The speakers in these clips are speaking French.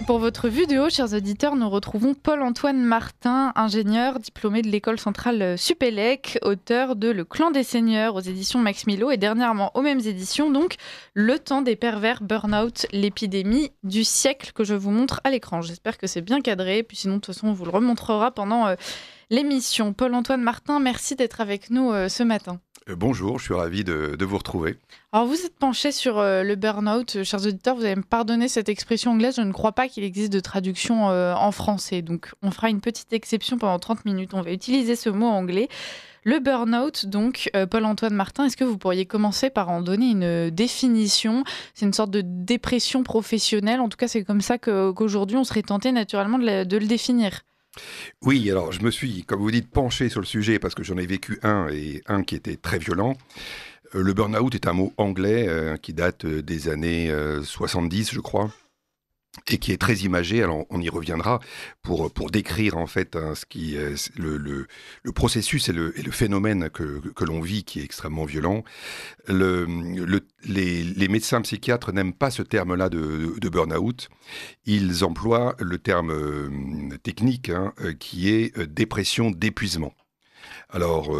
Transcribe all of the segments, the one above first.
Pour votre vue de haut, chers auditeurs, nous retrouvons Paul-Antoine Martin, ingénieur, diplômé de l'école centrale Supélec, auteur de Le Clan des Seigneurs aux éditions Max Milo et dernièrement aux mêmes éditions, donc Le temps des pervers, Burnout, l'épidémie du siècle que je vous montre à l'écran. J'espère que c'est bien cadré, puis sinon de toute façon on vous le remontrera pendant l'émission. Paul-Antoine Martin, merci d'être avec nous ce matin. Bonjour, je suis ravi de vous retrouver. Alors vous êtes penché sur le burn-out, chers auditeurs, vous allez me pardonner cette expression anglaise, je ne crois pas qu'il existe de traduction en français, donc on fera une petite exception pendant 30 minutes, on va utiliser ce mot anglais. Le burn-out, donc, Paul-Antoine Martin, est-ce que vous pourriez commencer par en donner une définition ? C'est une sorte de dépression professionnelle, en tout cas c'est comme ça qu'aujourd'hui on serait tenté naturellement de le définir. Oui, alors je me suis, comme vous dites, penché sur le sujet parce que j'en ai vécu un et un qui était très violent. Le burn-out est un mot anglais qui date des années 70, je crois, et qui est très imagé. Alors on y reviendra pour décrire en fait ce qui le processus et le phénomène que l'on vit qui est extrêmement violent. Les médecins psychiatres n'aiment pas ce terme-là de burn-out. Ils emploient le terme technique qui est dépression d'épuisement. Alors,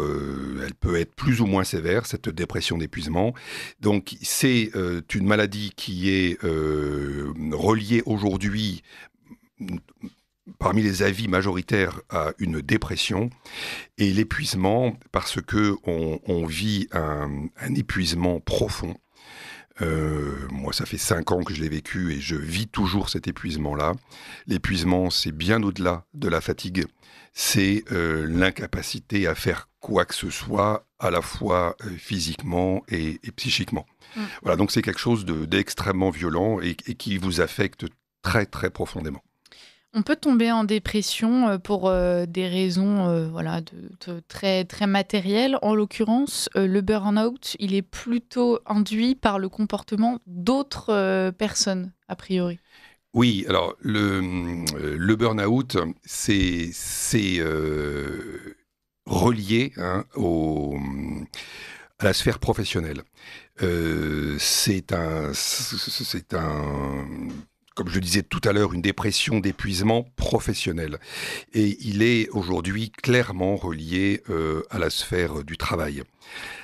elle peut être plus ou moins sévère, cette dépression d'épuisement. Donc, c'est une maladie qui est reliée aujourd'hui, parmi les avis majoritaires, à une dépression. Et l'épuisement, parce que on vit un épuisement profond. Moi, ça fait 5 ans que je l'ai vécu et je vis toujours cet épuisement-là. L'épuisement, c'est bien au-delà de la fatigue. C'est l'incapacité à faire quoi que ce soit, à la fois physiquement et psychiquement. Voilà, donc c'est quelque chose d'extrêmement violent et qui vous affecte très, très profondément. On peut tomber en dépression pour des raisons très, très matérielles. En l'occurrence, le burn-out, il est plutôt induit par le comportement d'autres personnes, a priori. Oui, alors le burn-out, c'est relié à la sphère professionnelle. C'est comme je le disais tout à l'heure, une dépression d'épuisement professionnel. Et il est aujourd'hui clairement relié à la sphère du travail.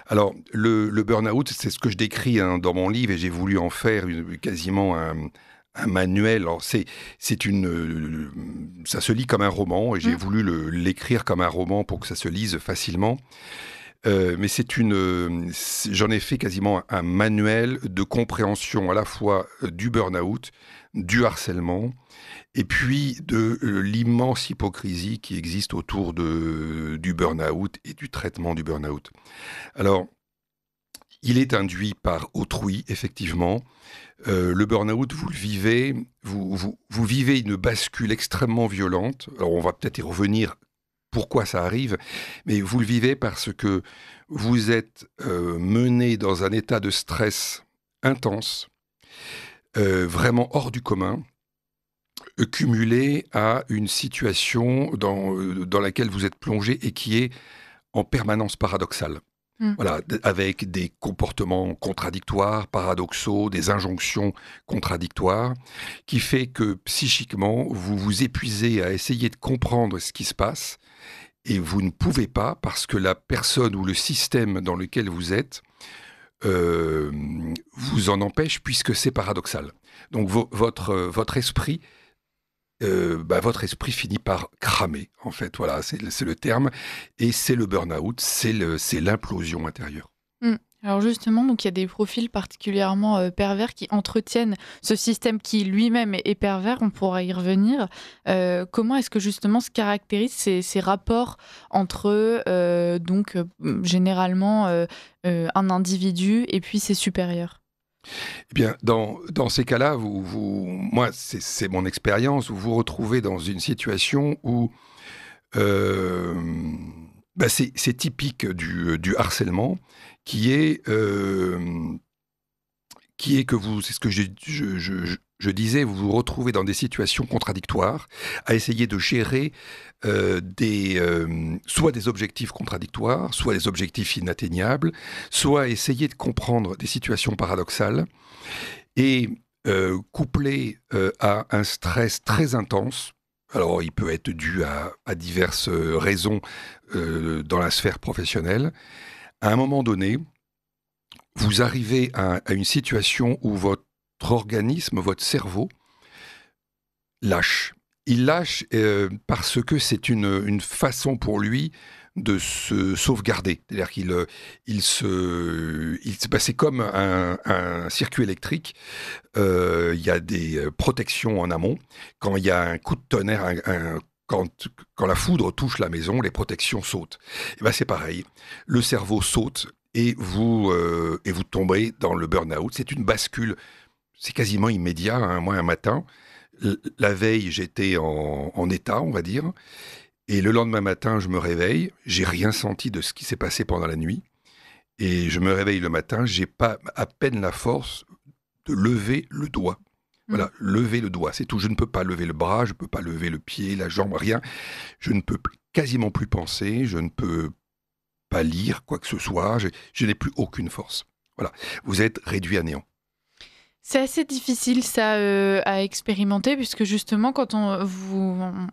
Alors, le burn-out, c'est ce que je décris dans mon livre et j'ai voulu en faire quasiment un manuel. Alors, ça se lit comme un roman et j'ai voulu l'écrire comme un roman pour que ça se lise facilement. Mais j'en ai fait quasiment un manuel de compréhension à la fois du burn-out, du harcèlement, et puis de l'immense hypocrisie qui existe autour du burn-out et du traitement du burn-out. Alors, il est induit par autrui, effectivement. Le burn-out, vous le vivez, vous vivez une bascule extrêmement violente. Alors, on va peut-être y revenir pourquoi ça arrive, mais vous le vivez parce que vous êtes mené dans un état de stress intense, vraiment hors du commun, cumulé à une situation dans laquelle vous êtes plongé et qui est en permanence paradoxale. Voilà, avec des comportements contradictoires, paradoxaux, des injonctions contradictoires, qui fait que psychiquement, vous vous épuisez à essayer de comprendre ce qui se passe, et vous ne pouvez pas parce que la personne ou le système dans lequel vous êtes vous en empêche puisque c'est paradoxal. Donc votre esprit votre esprit finit par cramer, en fait, voilà, c'est le terme, et c'est le burn-out, c'est l'implosion intérieure. Alors justement, donc il y a des profils particulièrement pervers qui entretiennent ce système qui lui-même est pervers, on pourra y revenir. Comment est-ce que justement se caractérisent ces rapports entre généralement un individu et puis ses supérieurs ? Eh bien, dans ces cas-là, moi, c'est mon expérience, vous vous retrouvez dans une situation où c'est typique du harcèlement, qui est que c'est ce que je disais, vous vous retrouvez dans des situations contradictoires, à essayer de gérer soit des objectifs contradictoires, soit des objectifs inatteignables, soit essayer de comprendre des situations paradoxales. Et couplé à un stress très intense. Alors, il peut être dû à diverses raisons dans la sphère professionnelle. À un moment donné, vous arrivez à une situation où votre organisme, votre cerveau, lâche. Il lâche parce que c'est une façon pour lui de se sauvegarder. C'est-à-dire c'est comme un circuit électrique. Il y a des protections en amont. Quand il y a un coup de tonnerre, quand la foudre touche la maison, les protections sautent. Et ben c'est pareil. Le cerveau saute et vous tombez dans le burn-out. C'est une bascule. C'est quasiment immédiat. Hein. Moi, un matin, la veille, j'étais en état, on va dire. Et le lendemain matin, je me réveille. J'ai rien senti de ce qui s'est passé pendant la nuit. Et je me réveille le matin. J'ai pas à peine la force de lever le doigt. Voilà, lever le doigt, c'est tout. Je ne peux pas lever le bras, je ne peux pas lever le pied, la jambe, rien. Je ne peux quasiment plus penser, je ne peux pas lire quoi que ce soit. Je n'ai plus aucune force. Voilà, vous êtes réduit à néant. C'est assez difficile ça à expérimenter puisque justement quand on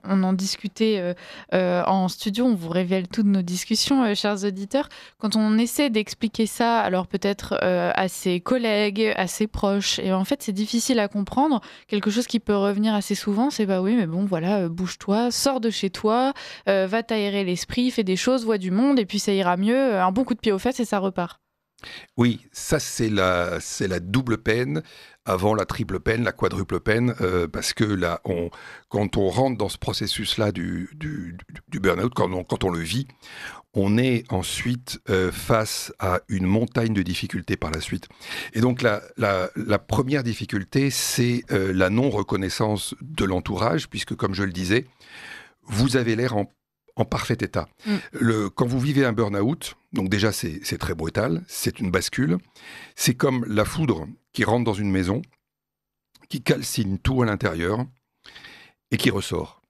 en discutait en studio, on vous révèle toutes nos discussions, chers auditeurs. Quand on essaie d'expliquer ça, alors peut-être à ses collègues, à ses proches, et en fait c'est difficile à comprendre. Quelque chose qui peut revenir assez souvent, c'est bah oui mais bon voilà, bouge-toi, sors de chez toi, va t'aérer l'esprit, fais des choses, vois du monde et puis ça ira mieux. Un bon coup de pied aux fesses et ça repart. Oui, ça c'est la double peine avant la triple peine, la quadruple peine, parce que là, quand on rentre dans ce processus-là du burn-out, quand on le vit, on est ensuite face à une montagne de difficultés par la suite. Et donc la première difficulté, c'est la non-reconnaissance de l'entourage, puisque comme je le disais, vous avez l'air en parfait état. Quand vous vivez un burn-out, donc déjà c'est très brutal, c'est une bascule, c'est comme la foudre qui rentre dans une maison, qui calcine tout à l'intérieur et qui ressort.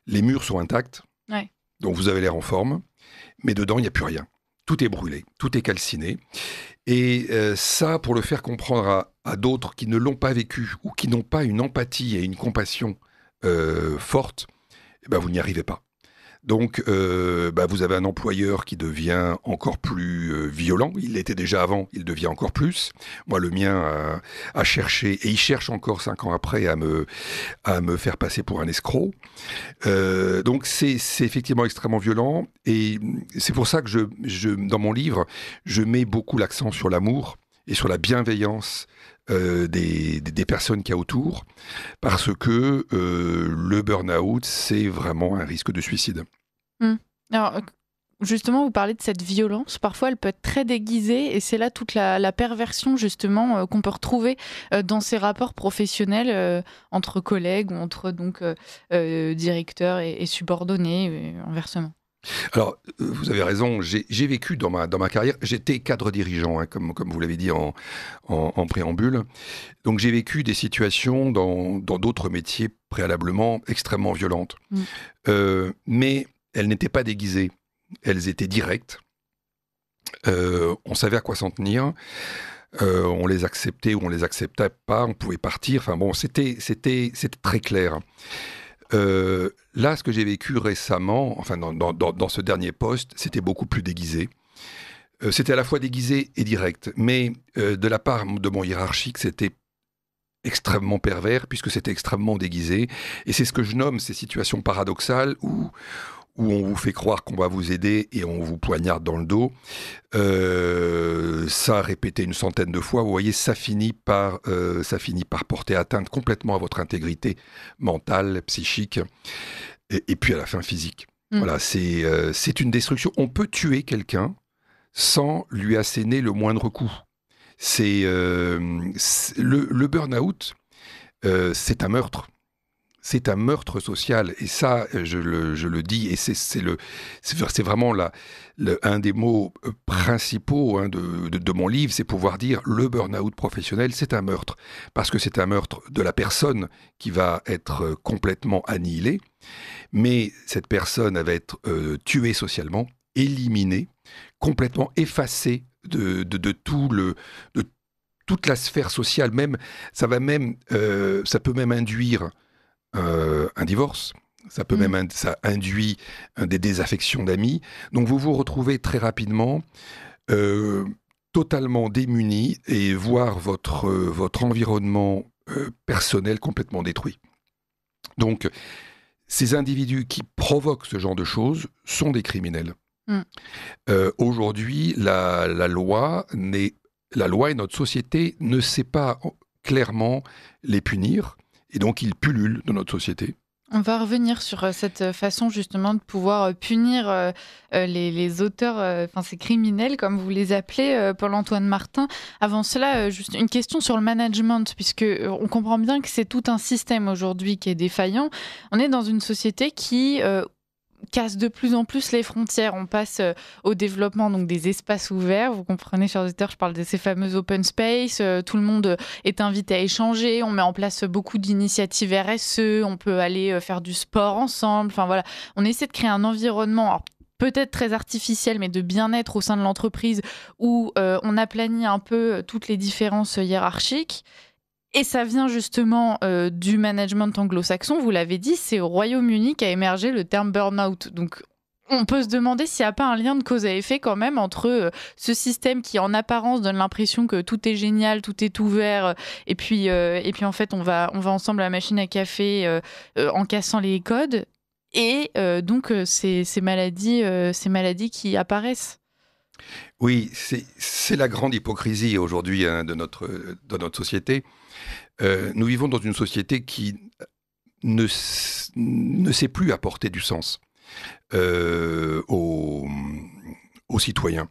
Les murs sont intacts, Ouais. donc vous avez l'air en forme, mais dedans il n'y a plus rien. Tout est brûlé, tout est calciné. Et ça, pour le faire comprendre à d'autres qui ne l'ont pas vécu ou qui n'ont pas une empathie et une compassion forte, eh ben, vous n'y arrivez pas. Donc, vous avez un employeur qui devient encore plus violent. Il l'était déjà avant, il devient encore plus. Moi, le mien a cherché, et il cherche encore 5 ans après à me faire passer pour un escroc. Donc, c'est effectivement extrêmement violent. Et c'est pour ça que dans mon livre, je mets beaucoup l'accent sur l'amour et sur la bienveillance des personnes qu'il y a autour, parce que le burn-out, c'est vraiment un risque de suicide. Alors, justement, vous parlez de cette violence. Parfois, elle peut être très déguisée et c'est là toute la perversion, justement, qu'on peut retrouver dans ces rapports professionnels entre collègues ou entre directeurs et subordonnés, inversement. Alors, vous avez raison, j'ai vécu dans ma carrière, j'étais cadre dirigeant, hein, comme vous l'avez dit en préambule. Donc j'ai vécu des situations dans d'autres métiers préalablement extrêmement violentes. Mais elles n'étaient pas déguisées, elles étaient directes. On savait à quoi s'en tenir. On les acceptait ou on les acceptait pas, on pouvait partir. Enfin bon, c'était très clair. Là, ce que j'ai vécu récemment, enfin dans ce dernier poste, c'était beaucoup plus déguisé. C'était à la fois déguisé et direct, mais de la part de mon hiérarchique, c'était extrêmement pervers, puisque c'était extrêmement déguisé. Et c'est ce que je nomme ces situations paradoxales où on vous fait croire qu'on va vous aider et on vous poignarde dans le dos. Ça a répété une centaine de fois. Vous voyez, ça finit par porter atteinte complètement à votre intégrité mentale, psychique, et puis à la fin physique. Voilà, c'est une destruction. On peut tuer quelqu'un sans lui asséner le moindre coup. Le burn-out, c'est un meurtre. C'est un meurtre social, et ça, je le dis, et c'est vraiment un des mots principaux de mon livre, c'est pouvoir dire le burn-out professionnel, c'est un meurtre, parce que c'est un meurtre de la personne qui va être complètement annihilée, mais cette personne elle va être tuée socialement, éliminée, complètement effacée de toute la sphère sociale, même, ça peut même induire un divorce. Ça induit des désaffections d'amis. Donc vous vous retrouvez très rapidement totalement démuni et voir votre environnement personnel complètement détruit. Donc ces individus qui provoquent ce genre de choses sont des criminels. Aujourd'hui, la loi et notre société ne sait pas clairement les punir, et donc ils pullulent dans notre société. On va revenir sur cette façon justement de pouvoir punir les auteurs, ces criminels comme vous les appelez, Paul-Antoine Martin. Avant cela, juste une question sur le management, puisque on comprend bien que c'est tout un système aujourd'hui qui est défaillant. On est dans une société qui casse de plus en plus les frontières. On passe au développement donc des espaces ouverts. Vous comprenez, chers auditeurs, je parle de ces fameux open space. Tout le monde est invité à échanger. On met en place beaucoup d'initiatives RSE. On peut aller faire du sport ensemble. Enfin voilà, on essaie de créer un environnement. Alors, peut-être très artificiel, mais de bien-être au sein de l'entreprise où on aplanit un peu toutes les différences hiérarchiques. Et ça vient justement du management anglo-saxon, vous l'avez dit, c'est au Royaume-Uni qu'a émergé le terme burn-out. Donc on peut se demander s'il n'y a pas un lien de cause à effet quand même entre ce système qui en apparence donne l'impression que tout est génial, tout est ouvert, et puis en fait on va ensemble à la machine à café en cassant les codes, et donc ces maladies qui apparaissent. Oui, c'est la grande hypocrisie aujourd'hui dans notre société. Nous vivons dans une société qui ne sait plus apporter du sens aux citoyens.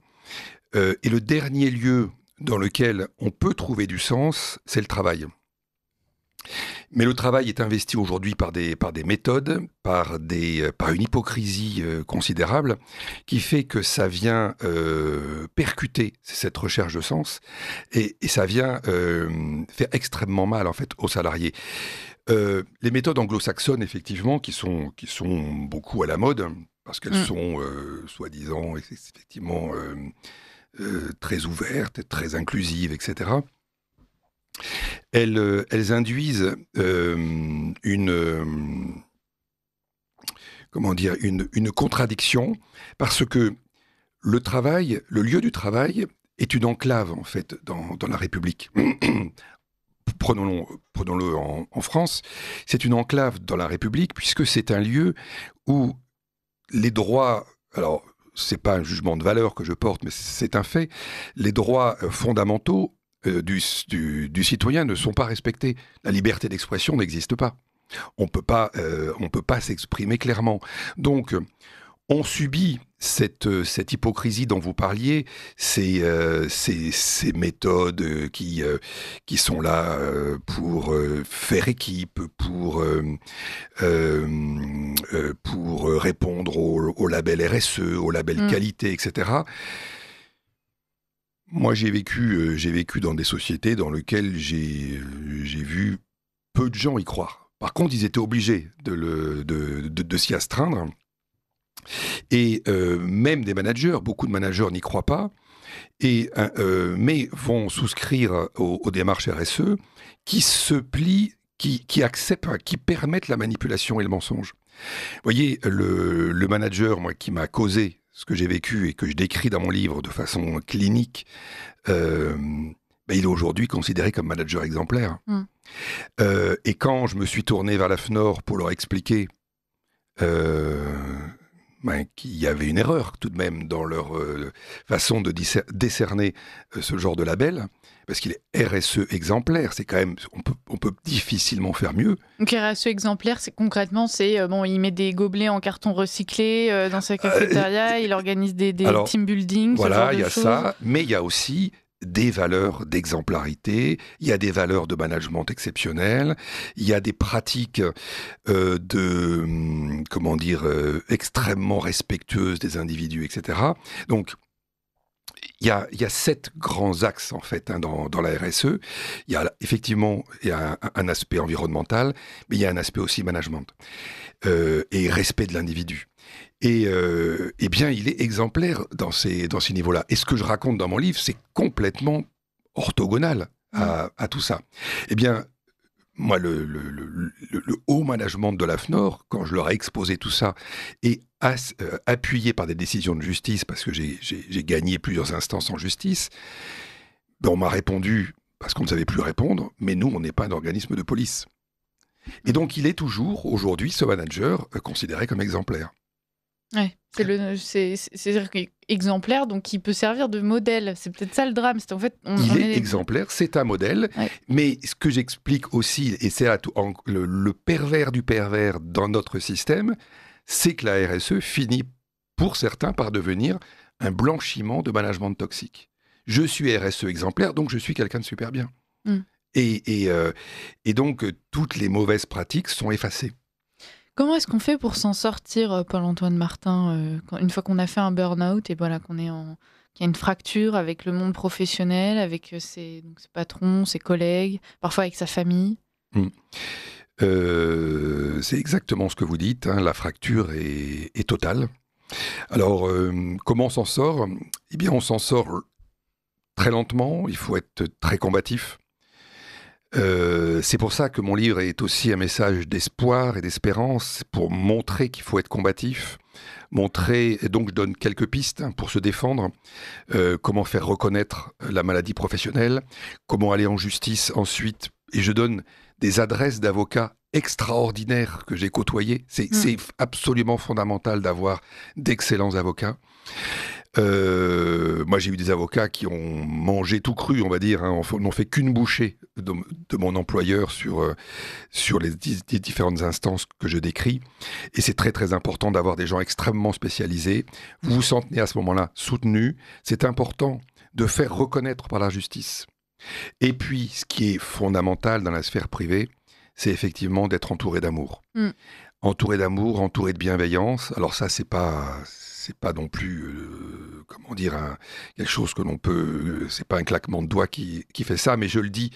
Et le dernier lieu dans lequel on peut trouver du sens, c'est le travail. Mais le travail est investi aujourd'hui par des méthodes, par une hypocrisie considérable, qui fait que ça vient percuter cette recherche de sens, et ça vient faire extrêmement mal en fait aux salariés. Les méthodes anglo-saxonnes, effectivement, qui sont beaucoup à la mode, parce qu'elles sont soi-disant effectivement très ouvertes, très inclusives, etc. Elles induisent une contradiction, parce que le lieu du travail est une enclave en fait dans la République. Prenons-le en France, c'est une enclave dans la République, puisque c'est un lieu où les droits, alors c'est pas un jugement de valeur que je porte, mais c'est un fait, les droits fondamentaux du citoyen ne sont pas respectés. La liberté d'expression n'existe pas. On peut pas s'exprimer clairement. Donc, on subit cette hypocrisie dont vous parliez, ces méthodes qui sont là pour faire équipe, pour répondre au label RSE, au label qualité, etc. Moi, j'ai vécu dans des sociétés dans lesquelles j'ai vu peu de gens y croire. Par contre, ils étaient obligés de s'y astreindre. Et même des managers, beaucoup de managers n'y croient pas, mais vont souscrire aux démarches RSE qui se plient, qui acceptent, qui permettent la manipulation et le mensonge. Vous voyez, le manager, moi, qui m'a causé ce que j'ai vécu et que je décris dans mon livre de façon clinique, il est aujourd'hui considéré comme manager exemplaire. Et quand je me suis tourné vers la FNOR pour leur expliquer qu'il y avait une erreur tout de même dans leur façon de décerner ce genre de label, parce qu'il est RSE exemplaire, c'est quand même, on peut difficilement faire mieux. Donc RSE exemplaire, concrètement, il met des gobelets en carton recyclé dans sa cafétéria, il organise des team building, voilà, il y a ça, mais il y a aussi des valeurs d'exemplarité, il y a des valeurs de management exceptionnelles, il y a des pratiques extrêmement respectueuses des individus, etc. Donc, il y a 7 grands axes, en fait, dans la RSE. Il y a effectivement un aspect environnemental, mais il y a un aspect aussi management et respect de l'individu. Et bien, il est exemplaire dans ces niveaux-là. Et ce que je raconte dans mon livre, c'est complètement orthogonal à tout ça. Eh bien, moi, le haut management de l'AFNOR, quand je leur ai exposé tout ça, et appuyé par des décisions de justice, parce que j'ai gagné plusieurs instances en justice, ben on m'a répondu, parce qu'on ne savait plus répondre, mais nous, on n'est pas un organisme de police. Et donc, il est toujours, aujourd'hui, ce manager considéré comme exemplaire. Ouais, c'est-à-dire exemplaire, donc qui peut servir de modèle. C'est peut-être ça le drame. C'est en fait, il est exemplaire, c'est un modèle, ouais. Mais ce que j'explique aussi, et c'est le pervers du pervers dans notre système, c'est que la RSE finit, pour certains, par devenir un blanchiment de management toxique. Je suis RSE exemplaire, donc je suis quelqu'un de super bien. Et donc, toutes les mauvaises pratiques sont effacées. Comment est-ce qu'on fait pour s'en sortir, Paul-Antoine Martin, une fois qu'on a fait un burn-out et voilà, qu'il y a une fracture avec le monde professionnel, avec ses patrons, ses collègues, parfois avec sa famille? C'est exactement ce que vous dites, hein, la fracture est totale. Alors, comment on s'en sort? Eh bien, on s'en sort très lentement, il faut être très combatif. C'est pour ça que mon livre est aussi un message d'espoir et d'espérance, pour montrer qu'il faut être combatif, et donc je donne quelques pistes pour se défendre, comment faire reconnaître la maladie professionnelle, comment aller en justice ensuite, et je donne des adresses d'avocats extraordinaires que j'ai côtoyés. C'est absolument fondamental d'avoir d'excellents avocats. Moi, j'ai eu des avocats qui ont mangé tout cru, on va dire, hein, n'ont fait qu'une bouchée de mon employeur sur les différentes instances que je décris. Et c'est très, très important d'avoir des gens extrêmement spécialisés. Vous vous sentez à ce moment-là soutenu. C'est important de faire reconnaître par la justice. Et puis, ce qui est fondamental dans la sphère privée, c'est effectivement d'être entouré d'amour. Entouré d'amour, entouré de bienveillance. Alors ça, c'est pas non plus, comment dire, quelque chose que l'on peut... c'est pas un claquement de doigts qui fait ça, mais je le dis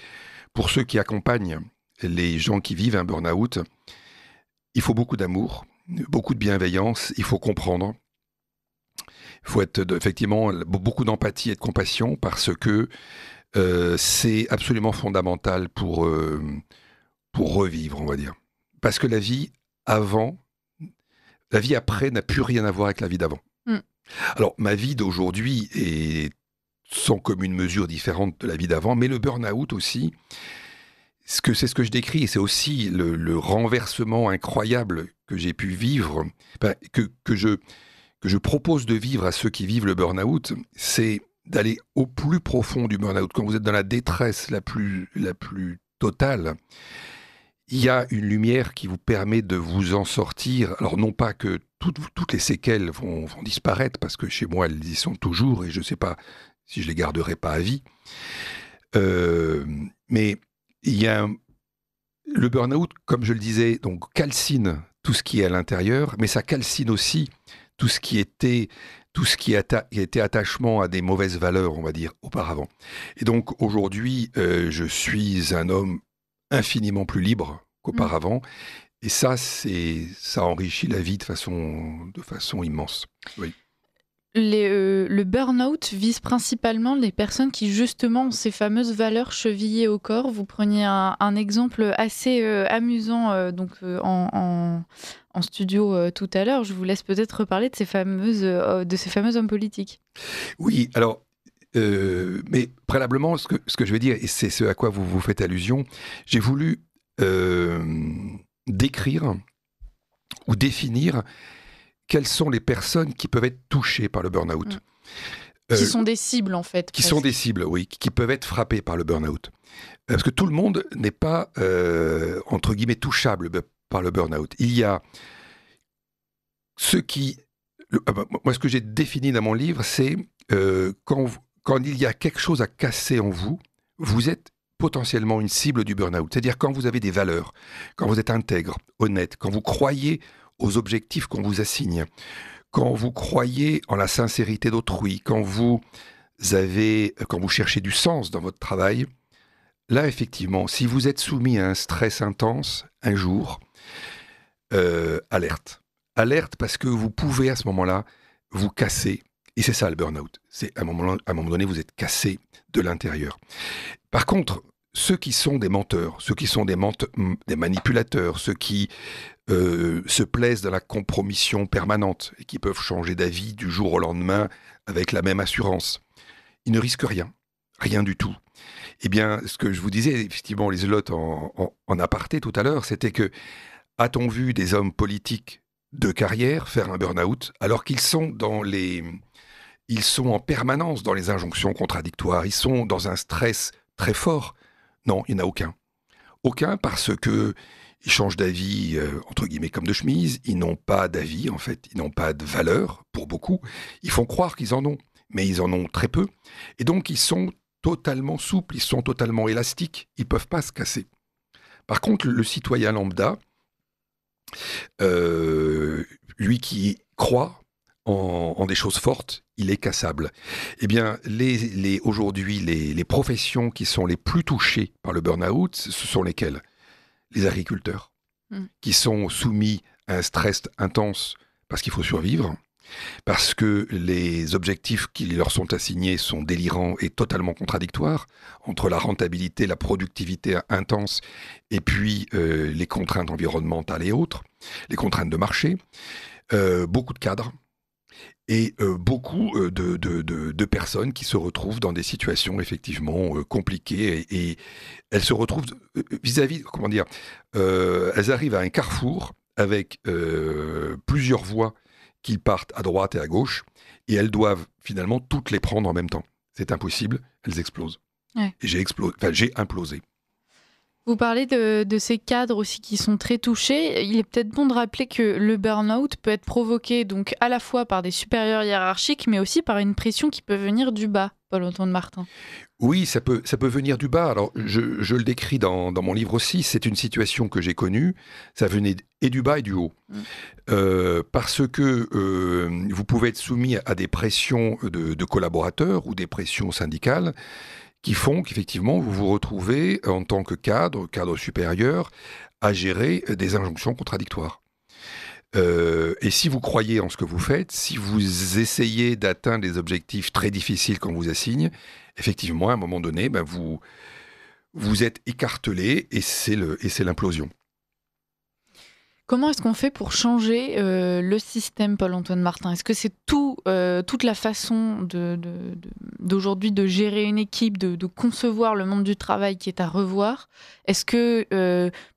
pour ceux qui accompagnent les gens qui vivent un burn-out. Il faut beaucoup d'amour, beaucoup de bienveillance, il faut comprendre. Il faut effectivement beaucoup d'empathie et de compassion, parce que c'est absolument fondamental pour revivre, on va dire. Parce que la vie après n'a plus rien à voir avec la vie d'avant. Alors, ma vie d'aujourd'hui est sans commune mesure différente de la vie d'avant, mais le burn-out aussi, c'est ce que je décris, et c'est aussi le renversement incroyable que j'ai pu vivre, que je propose de vivre à ceux qui vivent le burn-out, c'est d'aller au plus profond du burn-out. Quand vous êtes dans la détresse la plus totale, il y a une lumière qui vous permet de vous en sortir. Alors non pas que toutes les séquelles vont disparaître, parce que chez moi, elles y sont toujours, et je ne sais pas si je les garderai pas à vie. Mais il y a le burn-out, comme je le disais, donc calcine tout ce qui est à l'intérieur, mais ça calcine aussi tout ce qui était attachement à des mauvaises valeurs, on va dire, auparavant. Et donc aujourd'hui, je suis un homme infiniment plus libre qu'auparavant. Et ça enrichit la vie de façon immense. Oui. Le burn-out vise principalement les personnes qui, justement, ont ces fameuses valeurs chevillées au corps. Vous preniez un exemple assez amusant en studio tout à l'heure. Je vous laisse peut-être reparler de ces fameux hommes politiques. Oui, alors... mais préalablement, ce que je veux dire, et c'est ce à quoi vous faites allusion, j'ai voulu décrire ou définir quelles sont les personnes qui peuvent être touchées par le burn-out. Qui sont des cibles, en fait. Qui sont des cibles, oui, qui peuvent être frappées par le burn-out. Parce que tout le monde n'est pas, entre guillemets, touchable par le burn-out. Il y a ceux qui... moi, ce que j'ai défini dans mon livre, c'est quand il y a quelque chose à casser en vous, vous êtes potentiellement une cible du burn-out. C'est-à-dire quand vous avez des valeurs, quand vous êtes intègre, honnête, quand vous croyez aux objectifs qu'on vous assigne, quand vous croyez en la sincérité d'autrui, quand vous cherchez du sens dans votre travail, là, effectivement, si vous êtes soumis à un stress intense, un jour, alerte. Alerte, parce que vous pouvez à ce moment-là vous casser. Et c'est ça le burn-out. C'est à un moment donné, vous êtes cassé de l'intérieur. Par contre, ceux qui sont des menteurs, ceux qui sont des manipulateurs, ceux qui se plaisent dans la compromission permanente et qui peuvent changer d'avis du jour au lendemain avec la même assurance, ils ne risquent rien, rien du tout. Eh bien, ce que je vous disais, effectivement, les Lieselotte en aparté tout à l'heure, c'était que, a-t-on vu des hommes politiques de carrière faire un burn-out alors qu'ils sont ils sont en permanence dans les injonctions contradictoires, ils sont dans un stress très fort? Non, il n'y en a aucun. Aucun parce que ils changent d'avis, entre guillemets, comme de chemise. Ils n'ont pas d'avis, en fait. Ils n'ont pas de valeur, pour beaucoup. Ils font croire qu'ils en ont, mais ils en ont très peu. Et donc, ils sont totalement souples, ils sont totalement élastiques. Ils ne peuvent pas se casser. Par contre, le citoyen lambda, lui qui croit en des choses fortes, il est cassable. Eh bien, aujourd'hui, les professions qui sont les plus touchées par le burn-out, ce sont lesquelles? Les agriculteurs, qui sont soumis à un stress intense parce qu'il faut survivre, parce que les objectifs qui leur sont assignés sont délirants et totalement contradictoires, entre la rentabilité, la productivité intense, et puis les contraintes environnementales et autres, les contraintes de marché, beaucoup de cadres, et beaucoup de personnes qui se retrouvent dans des situations effectivement compliquées et elles se retrouvent vis-à-vis, comment dire, elles arrivent à un carrefour avec plusieurs voies qui partent à droite et à gauche et elles doivent finalement toutes les prendre en même temps. C'est impossible, elles explosent. Ouais. Et j'ai implosé. Vous parlez de ces cadres aussi qui sont très touchés. Il est peut-être bon de rappeler que le burn-out peut être provoqué donc à la fois par des supérieurs hiérarchiques, mais aussi par une pression qui peut venir du bas, Paul-Antoine Martin. Oui, ça peut venir du bas. Alors, je le décris dans mon livre aussi. C'est une situation que j'ai connue. Ça venait et du bas et du haut. Parce que vous pouvez être soumis à des pressions de collaborateurs ou des pressions syndicales qui font qu'effectivement, vous vous retrouvez en tant que cadre supérieur, à gérer des injonctions contradictoires. Et si vous croyez en ce que vous faites, si vous essayez d'atteindre des objectifs très difficiles qu'on vous assigne, effectivement, à un moment donné, vous êtes écartelé et c'est l'implosion. Comment est-ce qu'on fait pour changer le système, Paul-Antoine Martin? Est-ce que c'est toute la façon d'aujourd'hui de gérer une équipe, de concevoir le monde du travail qui est à revoir? Est-ce que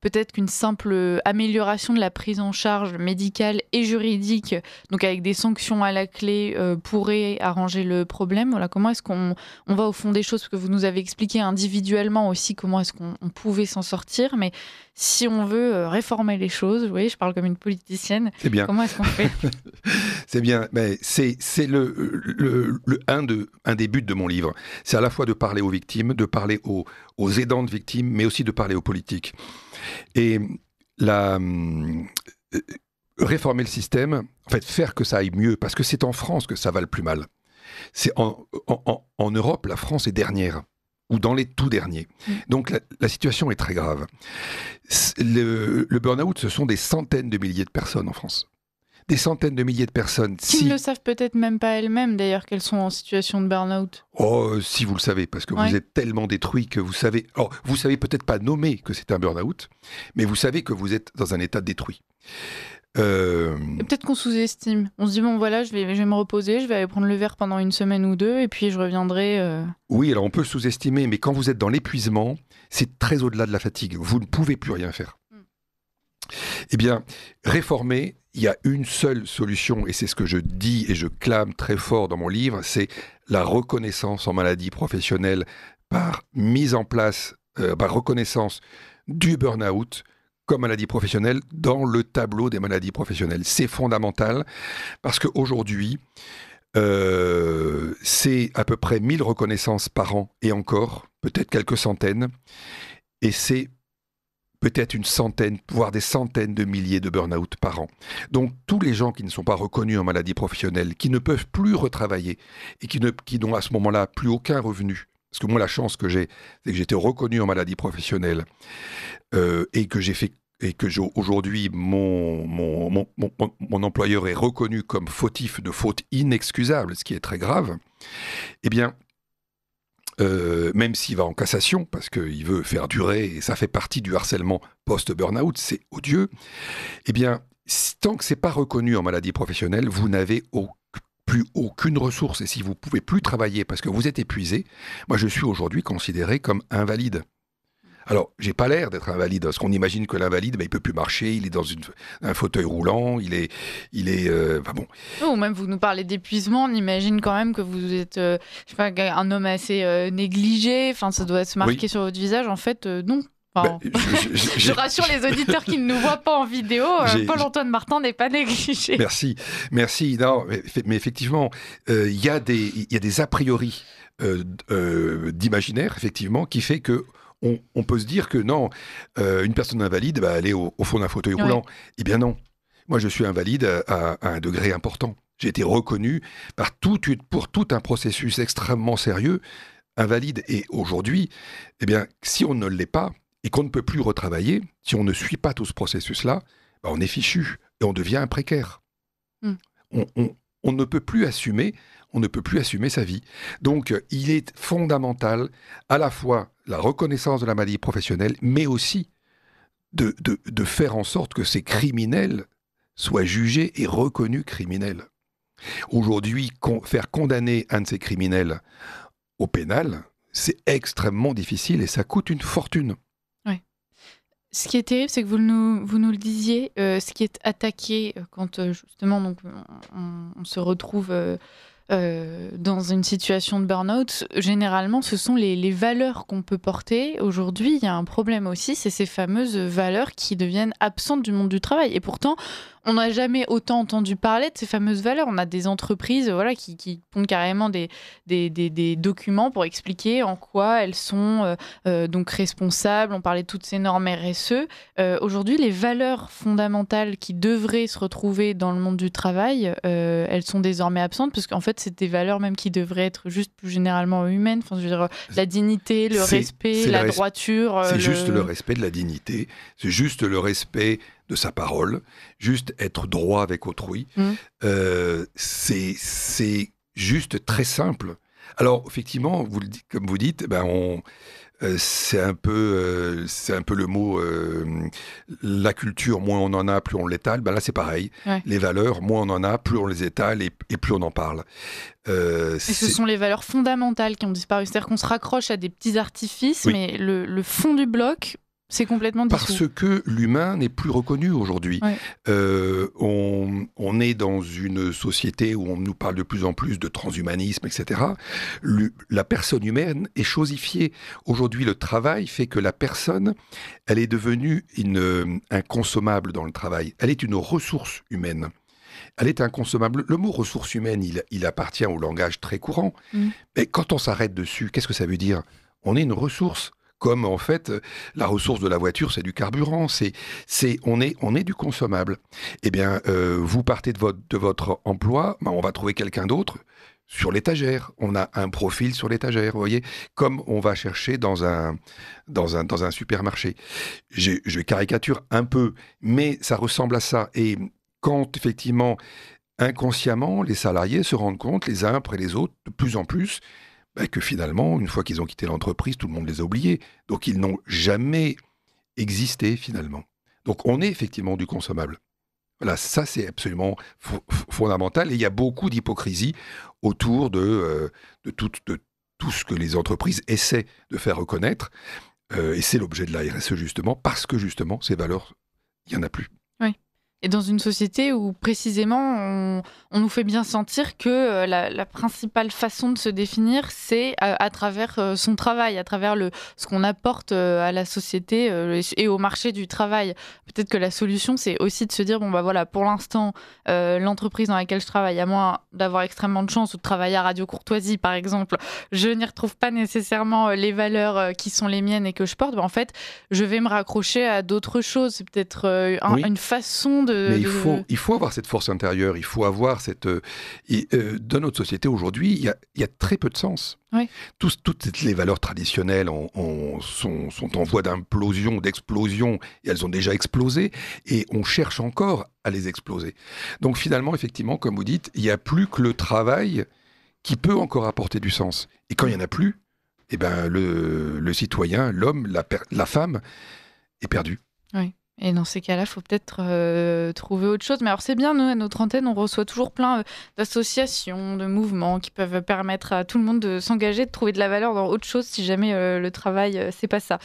peut-être qu'une simple amélioration de la prise en charge médicale et juridique, donc avec des sanctions à la clé, pourrait arranger le problème? Voilà, comment est-ce qu'on va au fond des choses? Parce que vous nous avez expliqué individuellement aussi comment est-ce qu'on pouvait s'en sortir, mais si on veut réformer les choses, vous voyez, je parle comme une politicienne. C'est bien. Comment est-ce qu'on fait? C'est bien, mais c'est un des buts de mon livre. C'est à la fois de parler aux victimes, de parler aux aidants de victimes, mais aussi de parler aux politiques. Et réformer le système, en fait, faire que ça aille mieux, parce que c'est en France que ça va le plus mal. C'est en Europe, la France est dernière, ou dans les tout derniers. Donc la situation est très grave. Le burn-out, ce sont des centaines de milliers de personnes en France. Des centaines de milliers de personnes. Qui ne le savent peut-être même pas elles-mêmes, d'ailleurs, qu'elles sont en situation de burn-out. Oh, si vous le savez, parce que vous êtes tellement détruit que vous savez... Alors, vous savez peut-être pas nommer que c'est un burn-out, mais vous savez que vous êtes dans un état détruit. Et peut-être qu'on sous-estime. On se dit, bon voilà, je vais me reposer, je vais aller prendre le verre pendant une semaine ou deux, et puis je reviendrai... Oui, alors on peut sous-estimer, mais quand vous êtes dans l'épuisement, c'est très au-delà de la fatigue. Vous ne pouvez plus rien faire. Eh bien, réformer, il y a une seule solution, et c'est ce que je dis et je clame très fort dans mon livre, c'est la reconnaissance en maladie professionnelle par mise en place, par reconnaissance du burn-out comme maladie professionnelle dans le tableau des maladies professionnelles. C'est fondamental parce qu'aujourd'hui, c'est à peu près 1000 reconnaissances par an et encore, peut-être quelques centaines, et c'est peut-être une centaine, voire des centaines de milliers de burn-out par an. Donc tous les gens qui ne sont pas reconnus en maladie professionnelle, qui ne peuvent plus retravailler et qui n'ont à ce moment-là plus aucun revenu, parce que moi la chance que j'ai, c'est que j'étais reconnu en maladie professionnelle et que aujourd'hui mon employeur est reconnu comme fautif de faute inexcusable, ce qui est très grave, eh bien même s'il va en cassation, parce qu'il veut faire durer, et ça fait partie du harcèlement post-burnout, c'est odieux, eh bien, tant que c'est pas reconnu en maladie professionnelle, vous n'avez plus aucune ressource. Et si vous pouvez plus travailler parce que vous êtes épuisé, moi je suis aujourd'hui considéré comme invalide. Alors, j'ai pas l'air d'être invalide, parce qu'on imagine que l'invalide, il peut plus marcher, il est dans un fauteuil roulant, il est, enfin bon. Ou même vous nous parlez d'épuisement, on imagine quand même que vous êtes, je sais pas, un homme assez négligé. Enfin, ça doit se marquer sur votre visage. En fait, non. Enfin, je rassure les auditeurs qui ne nous voient pas en vidéo. Paul-Antoine Martin n'est pas négligé. Merci. Non, mais effectivement, il y a des a priori d'imaginaire, effectivement, qui fait que on peut se dire que non, une personne invalide, elle est au fond d'un fauteuil roulant. Eh bien non. Moi, je suis invalide à un degré important. J'ai été reconnu pour tout un processus extrêmement sérieux, invalide. Et aujourd'hui, eh bien, si on ne l'est pas et qu'on ne peut plus retravailler, si on ne suit pas tout ce processus-là, on est fichu et on devient un précaire. On ne peut plus assumer. On ne peut plus assumer sa vie. Donc, il est fondamental à la fois la reconnaissance de la maladie professionnelle, mais aussi de faire en sorte que ces criminels soient jugés et reconnus criminels. Aujourd'hui, faire condamner un de ces criminels au pénal, c'est extrêmement difficile et ça coûte une fortune. Ouais. Ce qui est terrible, c'est que vous nous le disiez, ce qui est attaqué quand justement donc, on se retrouve... dans une situation de burn-out, généralement, ce sont les valeurs qu'on peut porter. Aujourd'hui, il y a un problème aussi, c'est ces fameuses valeurs qui deviennent absentes du monde du travail. Et pourtant, on n'a jamais autant entendu parler de ces fameuses valeurs. On a des entreprises qui pondent carrément des documents pour expliquer en quoi elles sont donc responsables. On parlait de toutes ces normes RSE. Aujourd'hui, les valeurs fondamentales qui devraient se retrouver dans le monde du travail, elles sont désormais absentes parce qu'en fait, c'est des valeurs même qui devraient être juste plus généralement humaines. Enfin, je veux dire, la dignité, le respect, la droiture. C'est juste le respect de la dignité. C'est juste le respect de sa parole, juste être droit avec autrui. C'est juste très simple. Alors, effectivement, comme vous dites, c'est un peu le mot la culture, moins on en a, plus on l'étale. Là, c'est pareil. Ouais. Les valeurs, moins on en a, plus on les étale et plus on en parle. Et ce sont les valeurs fondamentales qui ont disparu. C'est-à-dire qu'on se raccroche à des petits artifices, mais le fond du bloc... C'est complètement dissous. Parce que l'humain n'est plus reconnu aujourd'hui. Ouais. On est dans une société où on nous parle de plus en plus de transhumanisme, etc. La personne humaine est chosifiée. Aujourd'hui, le travail fait que la personne, elle est devenue inconsommable dans le travail. Elle est une ressource humaine. Elle est inconsommable. Le mot ressource humaine, il appartient au langage très courant. Mais quand on s'arrête dessus, qu'est-ce que ça veut dire ? On est une ressource. Comme en fait, la ressource de la voiture, c'est du carburant, on est du consommable. Eh bien, vous partez de votre emploi, on va trouver quelqu'un d'autre sur l'étagère. On a un profil sur l'étagère, vous voyez, comme on va chercher dans un supermarché. Je caricature un peu, mais ça ressemble à ça. Et quand, effectivement, inconsciemment, les salariés se rendent compte, les uns après les autres, de plus en plus, que finalement, une fois qu'ils ont quitté l'entreprise, tout le monde les a oubliés. Donc, ils n'ont jamais existé, finalement. Donc, on est effectivement du consommable. Voilà, ça, c'est absolument fondamental. Et il y a beaucoup d'hypocrisie autour de tout ce que les entreprises essaient de faire reconnaître. Et c'est l'objet de la RSE, justement, parce que, justement, ces valeurs, il n'y en a plus. Oui. Et dans une société où, précisément, on nous fait bien sentir que la principale façon de se définir, c'est à travers son travail, à travers ce qu'on apporte à la société et au marché du travail. Peut-être que la solution, c'est aussi de se dire, pour l'instant, l'entreprise dans laquelle je travaille, à moins d'avoir extrêmement de chance ou de travailler à Radio Courtoisie, par exemple, je n'y retrouve pas nécessairement les valeurs qui sont les miennes et que je porte. En fait, je vais me raccrocher à d'autres choses. C'est peut-être une façon de... Mais il faut avoir cette force intérieure, il faut avoir cette... dans notre société aujourd'hui, il y a très peu de sens. Oui. Toutes les valeurs traditionnelles sont en voie d'implosion, d'explosion, et elles ont déjà explosé, et on cherche encore à les exploser. Donc finalement, effectivement, comme vous dites, il n'y a plus que le travail qui peut encore apporter du sens. Et quand il n'y en a plus, eh ben, le citoyen, l'homme, la femme est perdu. Oui. Et dans ces cas-là, il faut peut-être trouver autre chose. Mais alors c'est bien, nous, à notre antenne, on reçoit toujours plein d'associations, de mouvements qui peuvent permettre à tout le monde de s'engager, de trouver de la valeur dans autre chose si jamais le travail, c'est pas ça.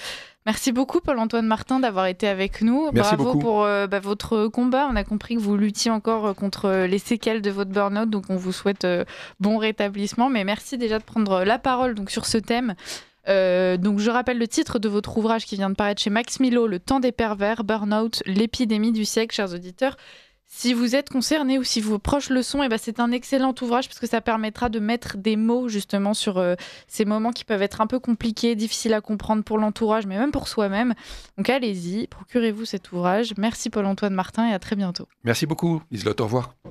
Merci beaucoup, Paul-Antoine Martin, d'avoir été avec nous. Merci Bravo beaucoup. pour votre combat. On a compris que vous luttiez encore contre les séquelles de votre burn-out, donc on vous souhaite bon rétablissement. Mais merci déjà de prendre la parole donc, sur ce thème. Donc je rappelle le titre de votre ouvrage qui vient de paraître chez Max Milo, Le temps des pervers, Burnout, l'épidémie du siècle, chers auditeurs. Si vous êtes concernés ou si vos proches le sont, c'est un excellent ouvrage parce que ça permettra de mettre des mots justement sur ces moments qui peuvent être un peu compliqués, difficiles à comprendre pour l'entourage, mais même pour soi-même. Donc allez-y, procurez-vous cet ouvrage. Merci Paul-Antoine Martin et à très bientôt. Merci beaucoup, Liselotte, au revoir.